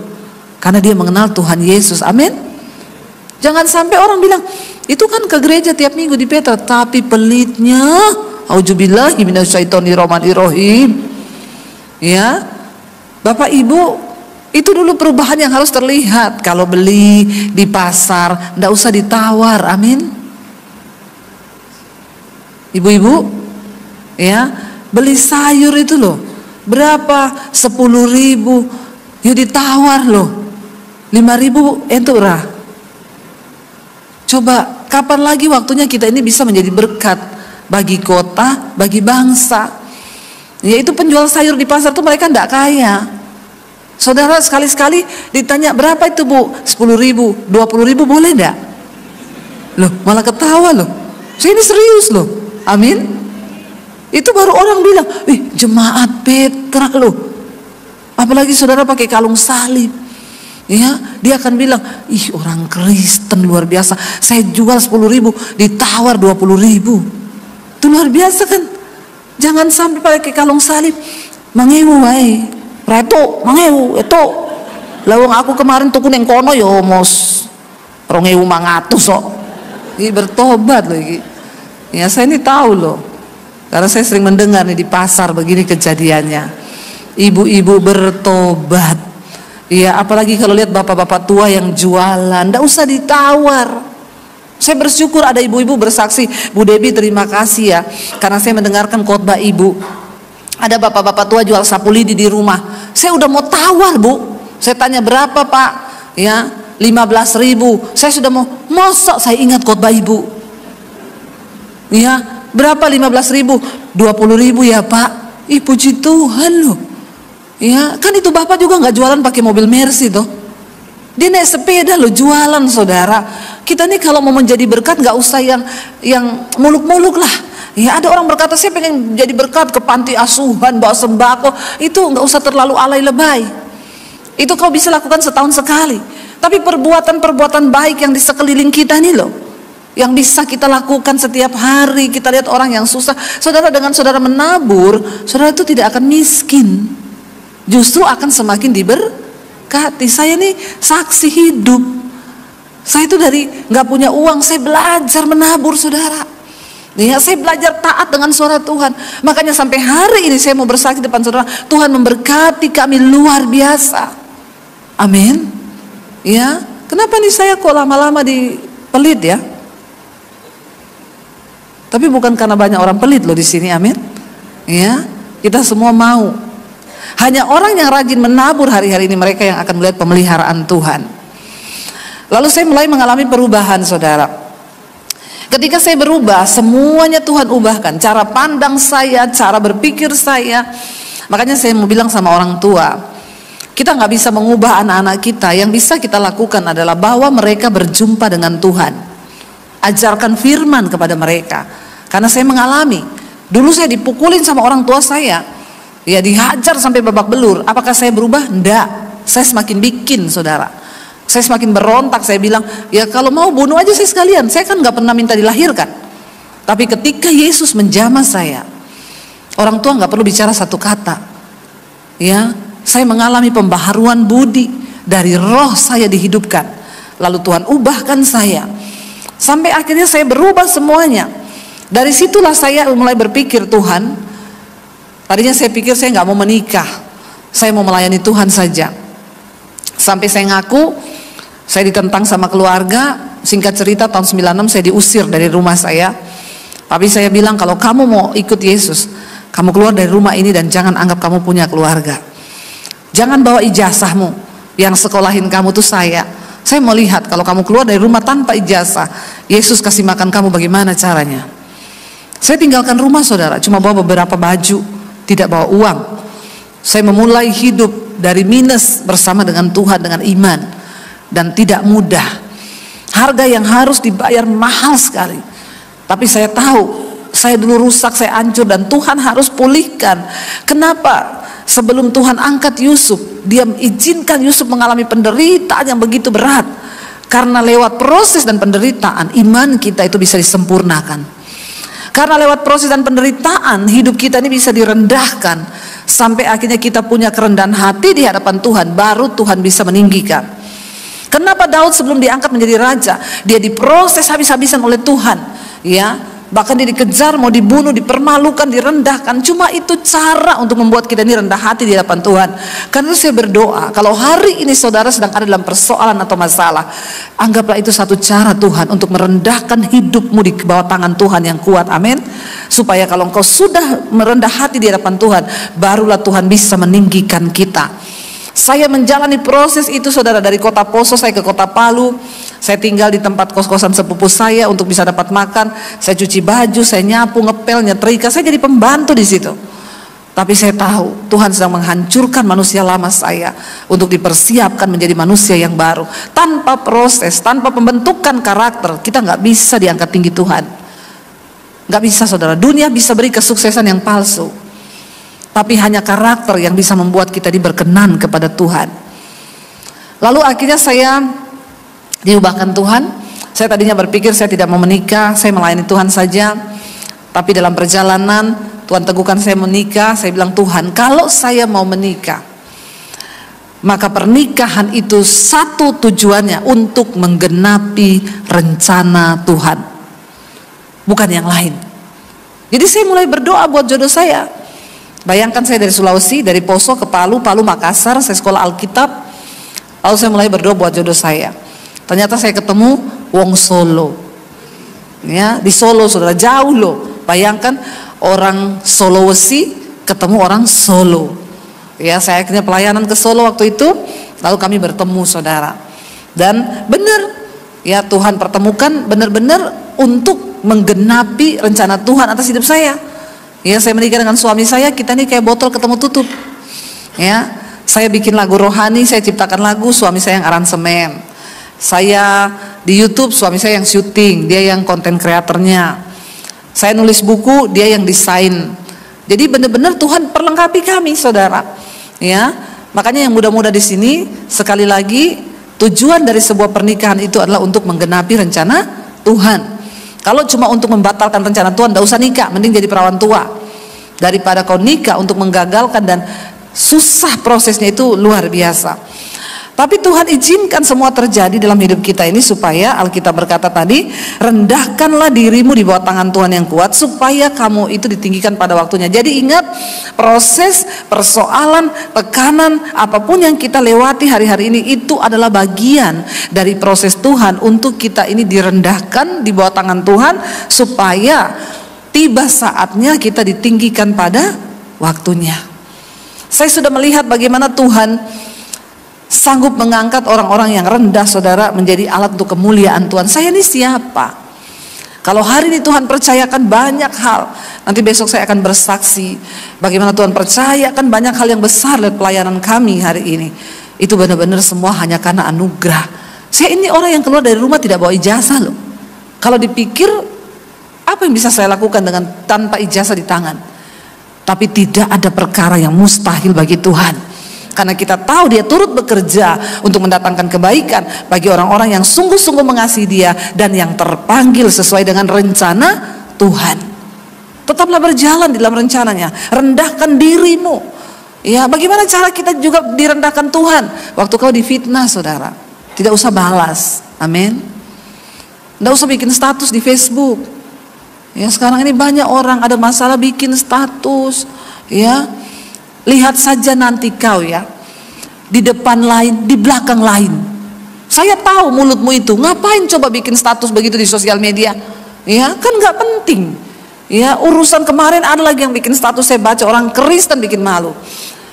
karena dia mengenal Tuhan Yesus. Amin. Jangan sampai orang bilang, itu kan ke gereja tiap minggu di Petra, tapi pelitnya, auzubillahi minasyaitonirrahmanirrahim. Ya, Bapak Ibu, itu dulu perubahan yang harus terlihat. Kalau beli di pasar, ndak usah ditawar. Amin. Ibu-ibu, ya, beli sayur itu loh, berapa? 10.000, yuk ditawar loh, 5.000 entura. Coba kapan lagi waktunya kita ini bisa menjadi berkat bagi kota, bagi bangsa. Yaitu penjual sayur di pasar tuh mereka ndak kaya. Saudara, sekali-sekali ditanya berapa itu Bu? 10.000, 20.000 boleh enggak? Loh, malah ketawa loh. Saya ini serius loh. Amin. Itu baru orang bilang, ih jemaat Petra loh. Apalagi saudara pakai kalung salib. Ya, dia akan bilang, ih orang Kristen luar biasa. Saya jual 10.000, ditawar 20.000. Itu luar biasa kan? Jangan sampai pakai kalung salib. Mengewu wae. Reto, mangewu, itu. Lawang aku kemarin tuku neng kono yo mos 2.500 kok. Ini bertobat loh ini. Ya saya ini tahu loh. Karena saya sering mendengar nih di pasar begini kejadiannya. Ibu-ibu bertobat. Ya apalagi kalau lihat bapak-bapak tua yang jualan, ndak usah ditawar. Saya bersyukur ada ibu-ibu bersaksi. Bu Debi terima kasih ya, karena saya mendengarkan khotbah ibu. Ada bapak-bapak tua jual sapu lidi di rumah. Saya udah mau tawar Bu. Saya tanya berapa Pak? Ya 15.000. Saya sudah mau, masa saya ingat khotbah ibu. Ya berapa 15.000? 20.000 ya Pak. Ih puji Tuhan loh. Ya kan itu bapak juga nggak jualan pakai mobil Mercy toh. Dia naik sepeda loh jualan saudara. Kita nih kalau mau menjadi berkat nggak usah yang muluk-muluk lah. Ya ada orang berkata saya pengen jadi berkat ke panti asuhan, bawa sembako. Itu nggak usah terlalu alay lebay. Itu kau bisa lakukan setahun sekali. Tapi perbuatan-perbuatan baik yang di sekeliling kita nih loh, yang bisa kita lakukan setiap hari. Kita lihat orang yang susah, saudara, dengan saudara menabur, saudara itu tidak akan miskin, justru akan semakin diberkati. Saya nih saksi hidup. Saya itu dari nggak punya uang, saya belajar menabur saudara. Ya, saya belajar taat dengan suara Tuhan. Makanya sampai hari ini saya mau bersaksi depan saudara, Tuhan memberkati kami luar biasa. Amin. Ya, kenapa nih saya kok lama-lama di pelit ya? Tapi bukan karena banyak orang pelit loh di sini, amin. Ya, kita semua mau. Hanya orang yang rajin menabur hari-hari ini mereka yang akan melihat pemeliharaan Tuhan. Lalu saya mulai mengalami perubahan saudara. Ketika saya berubah, semuanya Tuhan ubahkan. Cara pandang saya, cara berpikir saya. Makanya saya mau bilang sama orang tua, kita nggak bisa mengubah anak-anak kita. Yang bisa kita lakukan adalah bawa mereka berjumpa dengan Tuhan. Ajarkan firman kepada mereka. Karena saya mengalami, dulu saya dipukulin sama orang tua saya. Ya dihajar sampai babak belur. Apakah saya berubah? Enggak. Saya semakin bikin saudara. Saya semakin berontak, saya bilang, ya kalau mau bunuh aja saya sekalian. Saya kan nggak pernah minta dilahirkan. Tapi ketika Yesus menjamah saya, orang tua nggak perlu bicara satu kata. Ya, saya mengalami pembaharuan budi dari roh saya dihidupkan. Lalu Tuhan ubahkan saya, sampai akhirnya saya berubah semuanya. Dari situlah saya mulai berpikir, Tuhan, tadinya saya pikir saya nggak mau menikah, saya mau melayani Tuhan saja. Sampai saya ngaku, saya ditentang sama keluarga. Singkat cerita tahun 96 saya diusir dari rumah saya. Tapi saya bilang, kalau kamu mau ikut Yesus, kamu keluar dari rumah ini dan jangan anggap kamu punya keluarga. Jangan bawa ijazahmu, yang sekolahin kamu tuh saya. Saya mau lihat kalau kamu keluar dari rumah tanpa ijazah, Yesus kasih makan kamu bagaimana caranya. Saya tinggalkan rumah saudara, cuma bawa beberapa baju, tidak bawa uang. Saya memulai hidup dari minus bersama dengan Tuhan, dengan iman. Dan tidak mudah. Harga yang harus dibayar mahal sekali. Tapi saya tahu Saya dulu rusak, saya hancur, dan Tuhan harus pulihkan. Kenapa? Sebelum Tuhan angkat Yusuf, Dia izinkan Yusuf mengalami penderitaan yang begitu berat. Karena lewat proses dan penderitaan, iman kita itu bisa disempurnakan. Karena lewat proses dan penderitaan, hidup kita ini bisa direndahkan. Sampai akhirnya kita punya kerendahan hati di hadapan Tuhan, baru Tuhan bisa meninggikan. Kenapa Daud sebelum diangkat menjadi raja, dia diproses habis-habisan oleh Tuhan, ya, bahkan dia dikejar, mau dibunuh, dipermalukan, direndahkan. Cuma itu cara untuk membuat kita ini rendah hati di hadapan Tuhan. Karena itu saya berdoa, kalau hari ini saudara sedang ada dalam persoalan atau masalah, anggaplah itu satu cara Tuhan untuk merendahkan hidupmu di bawah tangan Tuhan yang kuat. Amin. Supaya kalau engkau sudah merendah hati di hadapan Tuhan, barulah Tuhan bisa meninggikan kita. Saya menjalani proses itu saudara, dari kota Poso saya ke kota Palu. Saya tinggal di tempat kos-kosan sepupu saya untuk bisa dapat makan. Saya cuci baju, saya nyapu, ngepel, nyetrika. Saya jadi pembantu di situ. Tapi saya tahu Tuhan sedang menghancurkan manusia lama saya untuk dipersiapkan menjadi manusia yang baru. Tanpa proses, tanpa pembentukan karakter, kita nggak bisa diangkat tinggi Tuhan. Nggak bisa saudara. Dunia bisa beri kesuksesan yang palsu, tapi hanya karakter yang bisa membuat kita berkenan kepada Tuhan. Lalu akhirnya saya diubahkan Tuhan. Saya tadinya berpikir saya tidak mau menikah, saya melayani Tuhan saja. Tapi dalam perjalanan Tuhan teguhkan saya menikah. Saya bilang, Tuhan, kalau saya mau menikah, maka pernikahan itu satu tujuannya untuk menggenapi rencana Tuhan, bukan yang lain. Jadi saya mulai berdoa buat jodoh saya. Bayangkan saya dari Sulawesi, dari Poso ke Palu, Palu Makassar, saya sekolah Alkitab. Lalu saya mulai berdoa buat jodoh saya. Ternyata saya ketemu wong Solo. Ya, di Solo saudara, jauh loh. Bayangkan orang Sulawesi ketemu orang Solo. Ya, saya akhirnya pelayanan ke Solo waktu itu, lalu kami bertemu saudara. Dan benar, ya Tuhan pertemukan benar-benar untuk menggenapi rencana Tuhan atas hidup saya. Ya, saya menikah dengan suami saya, kita nih kayak botol ketemu tutup. Ya, saya bikin lagu rohani, saya ciptakan lagu, suami saya yang aransemen. Saya di YouTube, suami saya yang syuting, dia yang konten kreatornya. Saya nulis buku, dia yang desain. Jadi benar-benar Tuhan perlengkapi kami, saudara. Ya, makanya yang muda-muda di sini, sekali lagi tujuan dari sebuah pernikahan itu adalah untuk menggenapi rencana Tuhan. Kalau cuma untuk membatalkan rencana Tuhan, tidak usah nikah, mending jadi perawan tua. Daripada kau nikah untuk menggagalkan, dan susah prosesnya itu luar biasa. Tapi Tuhan izinkan semua terjadi dalam hidup kita ini supaya Alkitab berkata tadi, rendahkanlah dirimu di bawah tangan Tuhan yang kuat supaya kamu itu ditinggikan pada waktunya. Jadi ingat, proses, persoalan, tekanan, apapun yang kita lewati hari-hari ini itu adalah bagian dari proses Tuhan untuk kita ini direndahkan di bawah tangan Tuhan supaya tiba saatnya kita ditinggikan pada waktunya. Saya sudah melihat bagaimana Tuhan sanggup mengangkat orang-orang yang rendah saudara menjadi alat untuk kemuliaan Tuhan. Saya ini siapa? Kalau hari ini Tuhan percayakan banyak hal, nanti besok saya akan bersaksi bagaimana Tuhan percayakan banyak hal yang besar lewat pelayanan kami hari ini. Itu benar-benar semua hanya karena anugerah. Saya ini orang yang keluar dari rumah tidak bawa ijazah loh. Kalau dipikir, apa yang bisa saya lakukan dengan tanpa ijazah di tangan? Tapi tidak ada perkara yang mustahil bagi Tuhan. Karena kita tahu Dia turut bekerja untuk mendatangkan kebaikan bagi orang-orang yang sungguh-sungguh mengasihi Dia dan yang terpanggil sesuai dengan rencana Tuhan. Tetaplah berjalan di dalam rencananya. Rendahkan dirimu. Ya, bagaimana cara kita juga direndahkan Tuhan? Waktu kau difitnah saudara, tidak usah balas. Amin. Tidak usah bikin status di Facebook. Ya, sekarang ini banyak orang ada masalah bikin status. Ya, lihat saja nanti kau ya, di depan lain, di belakang lain. Saya tahu mulutmu itu, ngapain coba bikin status begitu di sosial media? Ya, kan nggak penting. Ya, urusan kemarin ada lagi yang bikin status, saya baca orang Kristen bikin malu.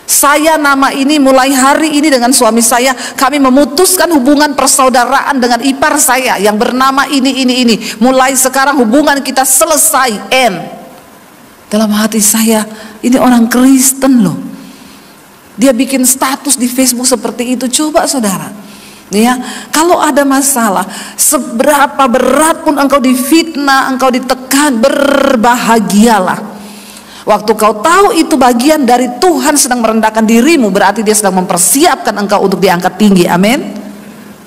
Saya nama ini mulai hari ini dengan suami saya, kami memutuskan hubungan persaudaraan dengan ipar saya yang bernama ini. Mulai sekarang hubungan kita selesai, end. Dalam hati saya, ini orang Kristen loh. Dia bikin status di Facebook seperti itu. Coba saudara, Ya, kalau ada masalah, seberapa berat pun engkau difitnah, engkau ditekan, berbahagialah. Waktu kau tahu itu bagian dari Tuhan sedang merendahkan dirimu, berarti Dia sedang mempersiapkan engkau untuk diangkat tinggi. Amin.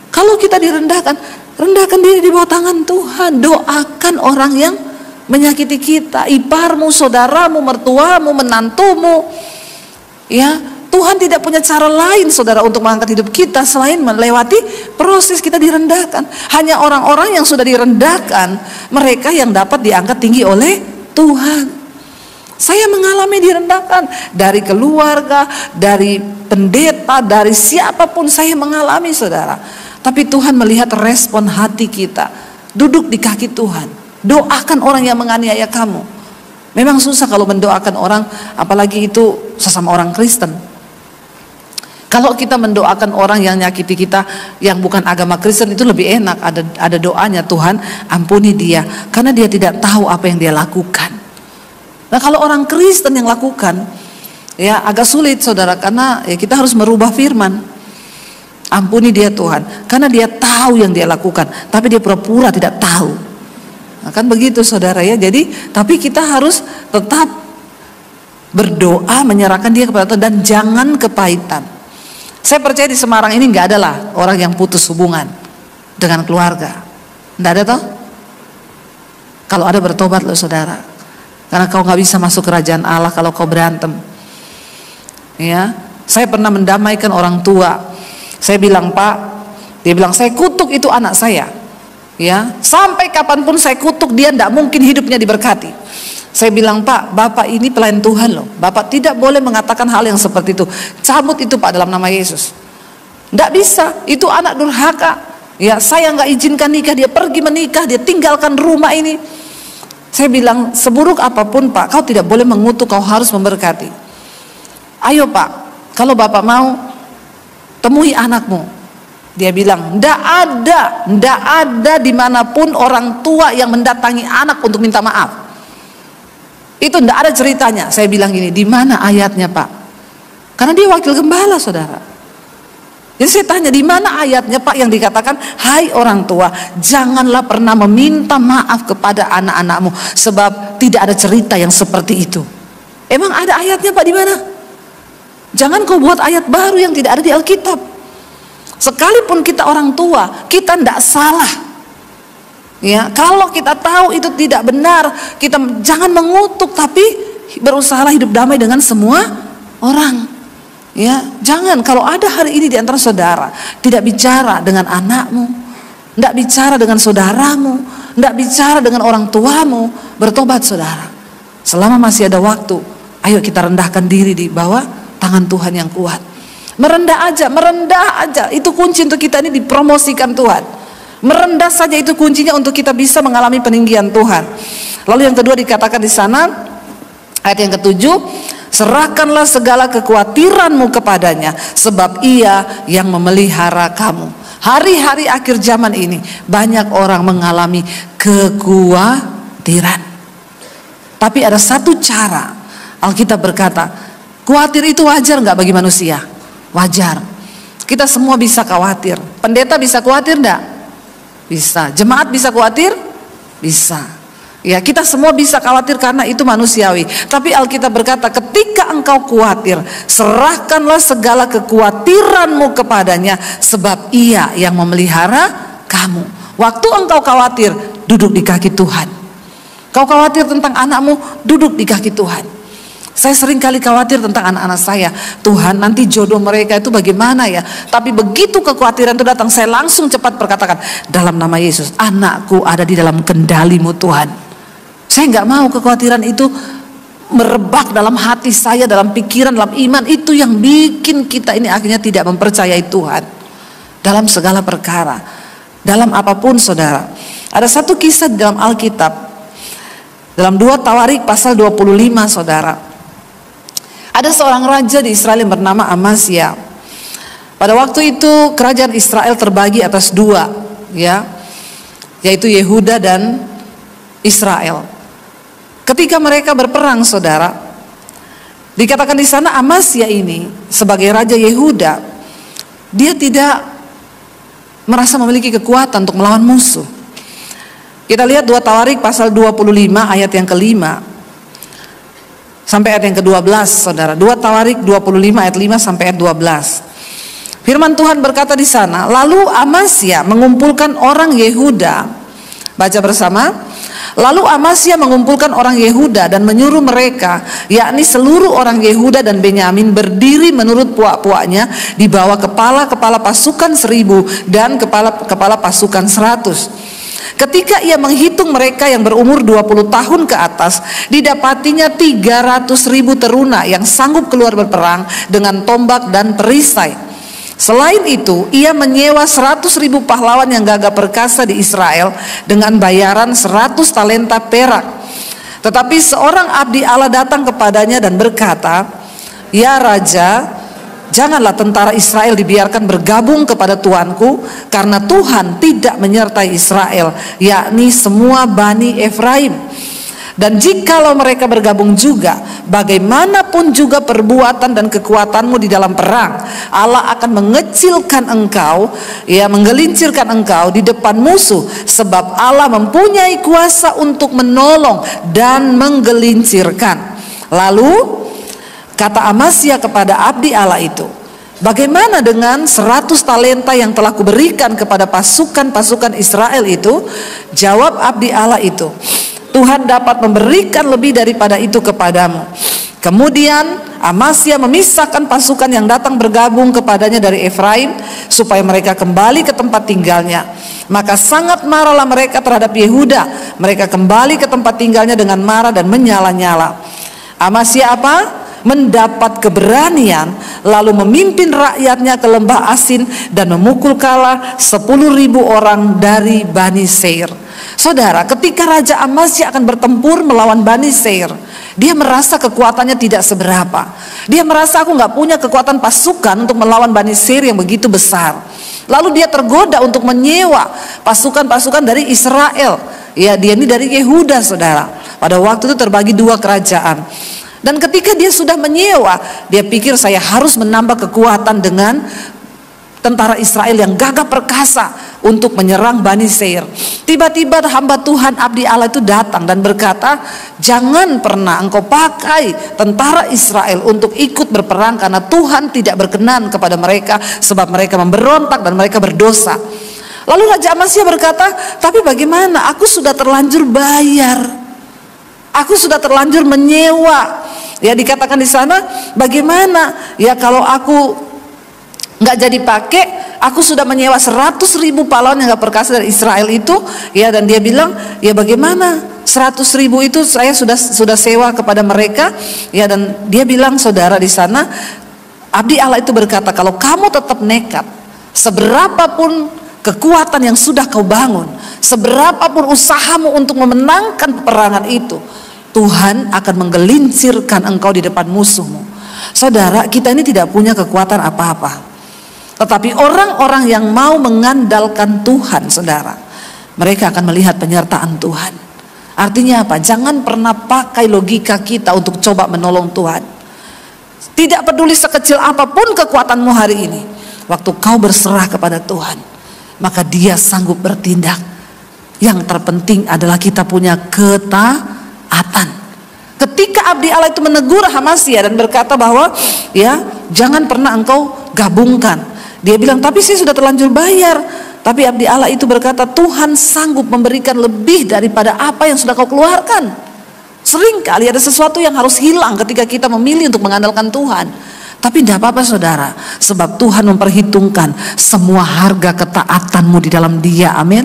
Kalau kita direndahkan, rendahkan diri di bawah tangan Tuhan. Doakan orang yang menyakiti kita, iparmu, saudaramu, mertuamu, menantumu. Ya, Tuhan tidak punya cara lain saudara untuk mengangkat hidup kita selain melewati proses kita direndahkan. Hanya orang-orang yang sudah direndahkan, mereka yang dapat diangkat tinggi oleh Tuhan. Saya mengalami direndahkan dari keluarga, dari pendeta, dari siapapun saya mengalami saudara. Tapi Tuhan melihat respon hati kita. Duduk di kaki Tuhan, doakan orang yang menganiaya kamu. Memang susah kalau mendoakan orang, apalagi itu sesama orang Kristen. Kalau kita mendoakan orang yang nyakiti kita yang bukan agama Kristen, itu lebih enak, ada doanya, Tuhan ampuni dia karena dia tidak tahu apa yang dia lakukan. Nah, kalau orang Kristen yang lakukan, ya agak sulit saudara, karena ya kita harus merubah firman. Ampuni dia Tuhan karena dia tahu yang dia lakukan, tapi dia pura-pura tidak tahu. Nah, kan begitu saudara ya. Jadi tapi kita harus tetap berdoa, menyerahkan dia kepada Tuhan, dan jangan kepahitan. Saya percaya di Semarang ini nggak ada lah orang yang putus hubungan dengan keluarga. Nggak ada toh? Kalau ada, bertobat loh saudara. Karena kau nggak bisa masuk kerajaan Allah kalau kau berantem. Ya, saya pernah mendamaikan orang tua. Saya bilang, Pak, dia bilang, saya kutuk itu anak saya. Ya, sampai kapanpun saya kutuk dia, nggak mungkin hidupnya diberkati. Saya bilang, Pak, Bapak ini pelayan Tuhan loh. Bapak tidak boleh mengatakan hal yang seperti itu. Cabut itu Pak dalam nama Yesus. Nggak bisa, itu anak durhaka. Ya, saya nggak izinkan nikah, dia pergi menikah, dia tinggalkan rumah ini. Saya bilang, seburuk apapun Pak, kau tidak boleh mengutuk, kau harus memberkati. Ayo Pak, kalau Bapak mau, temui anakmu. Dia bilang, nggak ada dimanapun orang tua yang mendatangi anak untuk minta maaf. Itu tidak ada ceritanya. Saya bilang gini, di mana ayatnya Pak? Karena dia wakil gembala saudara. Jadi saya tanya, di mana ayatnya Pak yang dikatakan, hai orang tua, janganlah pernah meminta maaf kepada anak-anakmu, sebab tidak ada cerita yang seperti itu. Emang ada ayatnya Pak di mana? Jangan kau buat ayat baru yang tidak ada di Alkitab. Sekalipun kita orang tua, kita tidak salah. Ya, kalau kita tahu itu tidak benar, kita jangan mengutuk, tapi berusahalah hidup damai dengan semua orang. Ya, jangan kalau ada hari ini di antara saudara tidak bicara dengan anakmu, tidak bicara dengan saudaramu, tidak bicara dengan orang tuamu, bertobat saudara. Selama masih ada waktu, ayo kita rendahkan diri di bawah tangan Tuhan yang kuat. Merendah aja, itu kunci untuk kita ini dipromosikan Tuhan. Merendah saja itu kuncinya untuk kita bisa mengalami peninggian Tuhan. Lalu yang kedua dikatakan di sana, ayat yang ketujuh, serahkanlah segala kekhawatiranmu kepadanya, sebab Ia yang memelihara kamu. Hari-hari akhir zaman ini banyak orang mengalami kekhawatiran. Tapi ada satu cara, Alkitab berkata, khawatir itu wajar nggak bagi manusia? Wajar. Kita semua bisa khawatir. Pendeta bisa khawatir enggak? Bisa. Jemaat bisa khawatir? Bisa. Ya, kita semua bisa khawatir karena itu manusiawi. Tapi Alkitab berkata, ketika engkau khawatir, serahkanlah segala kekhawatiranmu kepadanya, sebab Ia yang memelihara kamu. Waktu engkau khawatir, duduk di kaki Tuhan. Kau khawatir tentang anakmu, duduk di kaki Tuhan. Saya sering kali khawatir tentang anak-anak saya. Tuhan, nanti jodoh mereka itu bagaimana ya? Tapi begitu kekhawatiran itu datang, saya langsung cepat berkatakan, dalam nama Yesus, anakku ada di dalam kendali-Mu Tuhan. Saya nggak mau kekhawatiran itu merebak dalam hati saya, dalam pikiran, dalam iman. Itu yang bikin kita ini akhirnya tidak mempercayai Tuhan dalam segala perkara, dalam apapun saudara. Ada satu kisah di dalam Alkitab, dalam 2 Tawarik pasal 25 saudara. Ada seorang raja di Israel yang bernama Amasya. Pada waktu itu kerajaan Israel terbagi atas dua, ya, yaitu Yehuda dan Israel. Ketika mereka berperang, saudara, dikatakan di sana Amasya ini sebagai raja Yehuda, dia tidak merasa memiliki kekuatan untuk melawan musuh. Kita lihat 2 Tawarik pasal 25 ayat yang kelima sampai ayat yang ke-12, saudara. 2 Tawarik 25 ayat 5 sampai ayat 12. Firman Tuhan berkata di sana, lalu Amasya mengumpulkan orang Yehuda. Baca bersama. Lalu Amasya mengumpulkan orang Yehuda dan menyuruh mereka, yakni seluruh orang Yehuda dan Benyamin, berdiri menurut puak-puaknya di bawah kepala-kepala pasukan 1000 dan kepala pasukan 100. Ketika ia menghitung mereka yang berumur 20 tahun ke atas, didapatinya 300.000 teruna yang sanggup keluar berperang dengan tombak dan perisai. Selain itu, ia menyewa 100.000 pahlawan yang gagah perkasa di Israel dengan bayaran 100 talenta perak. Tetapi seorang abdi Allah datang kepadanya dan berkata, "Ya Raja, janganlah tentara Israel dibiarkan bergabung kepada tuanku, karena Tuhan tidak menyertai Israel, yakni semua Bani Efraim. Dan jikalau mereka bergabung juga, bagaimanapun juga perbuatan dan kekuatanmu di dalam perang, Allah akan mengecilkan engkau, menggelincirkan engkau di depan musuh, sebab Allah mempunyai kuasa untuk menolong dan menggelincirkan." Lalu kata Amasya kepada abdi Allah itu, "Bagaimana dengan 100 talenta yang telah kuberikan kepada pasukan-pasukan Israel itu?" Jawab abdi Allah itu, "Tuhan dapat memberikan lebih daripada itu kepadamu." Kemudian Amasya memisahkan pasukan yang datang bergabung kepadanya dari Efraim supaya mereka kembali ke tempat tinggalnya. Maka sangat marahlah mereka terhadap Yehuda. Mereka kembali ke tempat tinggalnya dengan marah dan menyala-nyala. Amasya mendapat keberanian, lalu memimpin rakyatnya ke lembah Asin dan memukul kalah 10.000 orang dari Bani Seir. Saudara, ketika Raja Amasya akan bertempur melawan Bani Seir, dia merasa kekuatannya tidak seberapa. Dia merasa, aku nggak punya kekuatan pasukan untuk melawan Bani Seir yang begitu besar. Lalu dia tergoda untuk menyewa pasukan-pasukan dari Israel. Ya, dia ini dari Yehuda, saudara. Pada waktu itu terbagi 2 kerajaan. Dan ketika dia sudah menyewa, dia pikir saya harus menambah kekuatan dengan tentara Israel yang gagah perkasa untuk menyerang Bani Seir. Tiba-tiba hamba Tuhan abdi Allah itu datang dan berkata, "Jangan pernah engkau pakai tentara Israel untuk ikut berperang, karena Tuhan tidak berkenan kepada mereka, sebab mereka memberontak dan mereka berdosa." Lalu Raja Amasya berkata, "Tapi bagaimana? Aku sudah terlanjur bayar. Aku sudah terlanjur menyewa." Ya, dikatakan di sana, bagaimana ya kalau aku nggak jadi pakai, aku sudah menyewa 100.000 pahlawan yang gak perkasa dari Israel itu, ya. Dan dia bilang, ya bagaimana, 100.000 itu saya sudah sewa kepada mereka, ya. Dan dia bilang, saudara, di sana abdi Allah itu berkata, kalau kamu tetap nekat, seberapapun kekuatan yang sudah kau bangun, seberapapun usahamu untuk memenangkan peperangan itu, Tuhan akan menggelincirkan engkau di depan musuhmu. Saudara, kita ini tidak punya kekuatan apa-apa, tetapi orang-orang yang mau mengandalkan Tuhan, saudara, mereka akan melihat penyertaan Tuhan. Artinya apa? Jangan pernah pakai logika kita untuk coba menolong Tuhan. Tidak peduli sekecil apapun kekuatanmu hari ini, waktu kau berserah kepada Tuhan, maka Dia sanggup bertindak. Yang terpenting adalah kita punya ketaatan. Ketika abdi Allah itu menegur Amasya dan berkata bahwa, ya, jangan pernah engkau gabungkan. Dia bilang, tapi saya sudah terlanjur bayar. Tapi abdi Allah itu berkata, Tuhan sanggup memberikan lebih daripada apa yang sudah kau keluarkan. Seringkali ada sesuatu yang harus hilang ketika kita memilih untuk mengandalkan Tuhan. Tapi tidak apa-apa, saudara, sebab Tuhan memperhitungkan semua harga ketaatanmu di dalam Dia. Amin.